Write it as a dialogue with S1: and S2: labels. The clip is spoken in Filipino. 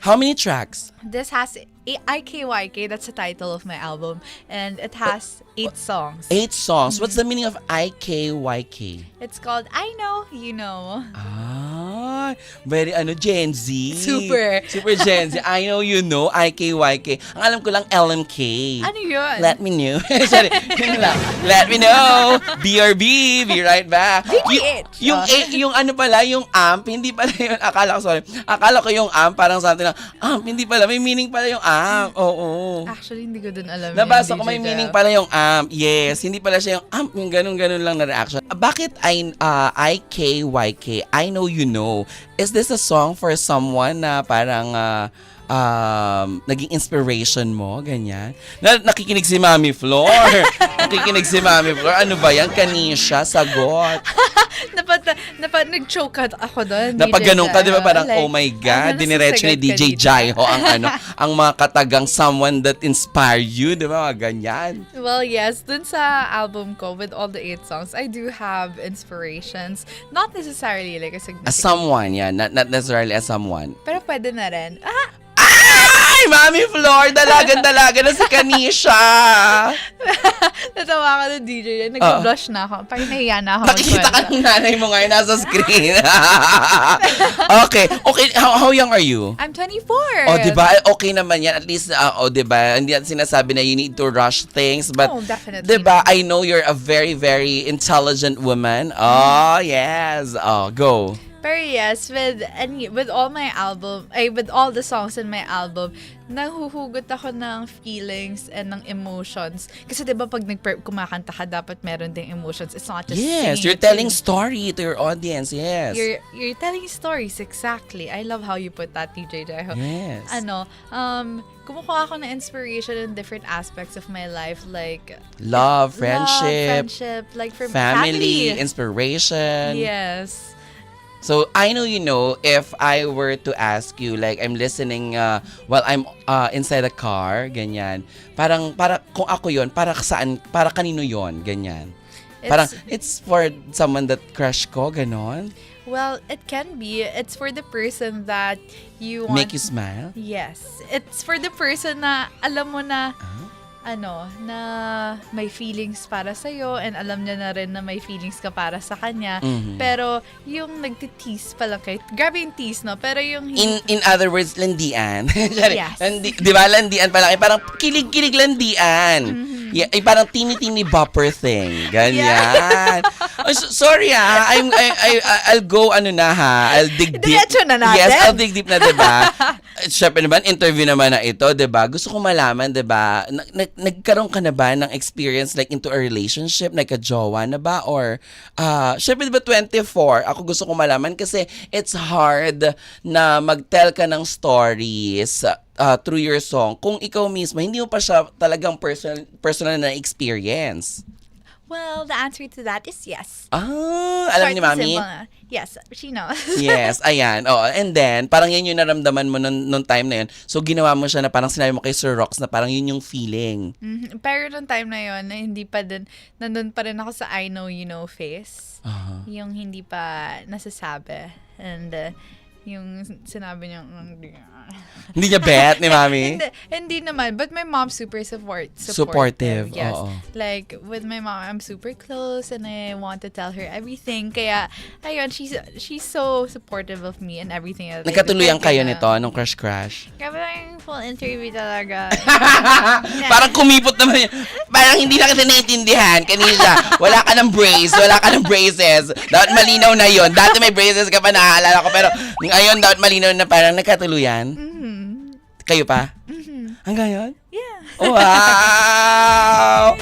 S1: How many tracks?
S2: This has IKYK, that's the title of my album, and it has 8 songs.
S1: 8 songs. What's the meaning of IKYK?
S2: It's called I Know, You Know.
S1: Ah, very Gen Z.
S2: Super.
S1: Super Gen Z. I know you know, IKYK. Ang alam ko lang LMK.
S2: Ano yun?
S1: Let me know. Sorry, yun lang. Let me know. BRB, be right back.
S2: DTH.
S1: Yung ano pala, yung amp, hindi pala yun. Akala ko yung amp, parang something lang, amp, hindi pala. May meaning pala yung amp. Oo.
S2: Actually, hindi ko dun alam
S1: Nabasa
S2: yun,
S1: ko may
S2: DJ
S1: meaning
S2: Jel.
S1: pala yung amp. Yes, hindi pala siya yung amp, yung ganun-ganun lang na reaction. Bakit IKYK? I know you know. Is this a song for someone na parang naging inspiration mo, ganyan? Nakikinig si Mami Flor. Nakikinig si Mami Flor. Ano ba yan? Kanisha, sagot.
S2: Nag-choke ako doon.
S1: Napaganon ka, di ba? Parang,
S2: like,
S1: oh my God, diniretso ni
S2: nasasagot ka
S1: DJ
S2: dito.
S1: Jaiho ang mga katagang someone that inspire you, di ba? Mga ganyan.
S2: Well, yes, dun sa album ko, with all the 8 songs, I do have inspirations. Not necessarily like a
S1: As
S2: significant.
S1: someone, yeah. Not necessarily as someone.
S2: Pero pwede na rin.
S1: Ay, Mami Flor, dalagan-dalaga na si Kanisha.
S2: Natawa ka ng DJ. Nag-blush na ako. Parang nahiya na ako.
S1: Nakikita ka ng nanay mo ngayon nasa screen. Okay. How young are you?
S2: I'm 24.
S1: Oh, di ba? Okay naman yan. At least, di ba? Hindi natin sinasabi na you need to rush things. But,
S2: Oh, definitely.
S1: di ba? I know you're a very, very intelligent woman. Oh, yes. Oh, go.
S2: Pero yes, with all my album, with all the songs in my album, nahuhugot ako ng feelings and ng emotions. Kasi 'di ba pag kumakanta ka, dapat meron ding emotions. It's not just
S1: Yes,
S2: singing,
S1: you're
S2: it's
S1: telling
S2: singing.
S1: story to your audience. Yes.
S2: You're telling stories, exactly. I love how you put that, DJ Jaiho.
S1: Yes.
S2: Kumukuha ako ng inspiration in different aspects of my life, like
S1: Love, friendship,
S2: like for
S1: family, inspiration.
S2: Yes.
S1: So, I know you know, if I were to ask you, like, I'm listening while I'm inside a car, ganyan. Para kung ako yon, para kanino yon, ganyan. Parang, it's for someone that crush ko, ganon.
S2: Well, it can be. It's for the person that you want.
S1: Make you smile?
S2: Yes. It's for the person na alam mo na, na may feelings para sa'yo and alam niya na rin na may feelings ka para sa kanya.
S1: Mhm.
S2: Pero yung nagtitease pa lang kayo. Grabe yung tease, no? Pero yung...
S1: In other words, landian. Sorry,
S2: Yes.
S1: Di ba, landian pala? Parang kilig-kilig landian. Yeah, parang teeny-teeny bopper thing. Ganyan. Oh, sorry I'll go I'll dig deep.
S2: Diretso na natin.
S1: Yes, I'll dig deep na, diba? Siyempre naman, interview naman na ito, diba? Gusto ko malaman, diba? Nagkaroon ka na ba ng experience like into a relationship? Nagka-jowa na ba? Or, siyempre diba 24? Ako gusto ko malaman kasi it's hard na mag-tell ka ng stories through your song kung ikaw mismo hindi mo pa siya talagang personal na experience.
S2: Well, the answer to that is yes.
S1: Alam ni
S2: Short and
S1: Mami?
S2: simple na. Yes, she knows.
S1: Yes, ayan. Oh, and then, parang yan yung naramdaman mo nung time na yun. So, ginawa mo siya na parang sinabi mo kay Sir Rox na parang yun yung feeling.
S2: Mhm. Pero nung time na yun, na hindi pa din, nandun pa rin ako sa I know, you know phase. Yung hindi pa nasasabi. And yung sinabi niya,
S1: Hindi niya bet ni Mami?
S2: hindi naman. But my mom's super supportive.
S1: Supportive,
S2: Yes.
S1: oo.
S2: Like, with my mom, I'm super close and I want to tell her everything. Kaya, ayun, she's so supportive of me and everything.
S1: Nagkatuluyan kayo nito nung crush?
S2: Grabe lang yung full interview talaga.
S1: Parang kumipot naman yun. Parang hindi na kita naiintindihan. Kanina, wala ka ng braces. Dapat malinaw na yon. Dati may braces ka pa, naaalala ko. Pero ngayon, dapat malinaw na parang nagkatuluyan. Kayo pa? Hanggang yun?
S2: Yeah.
S1: Wow!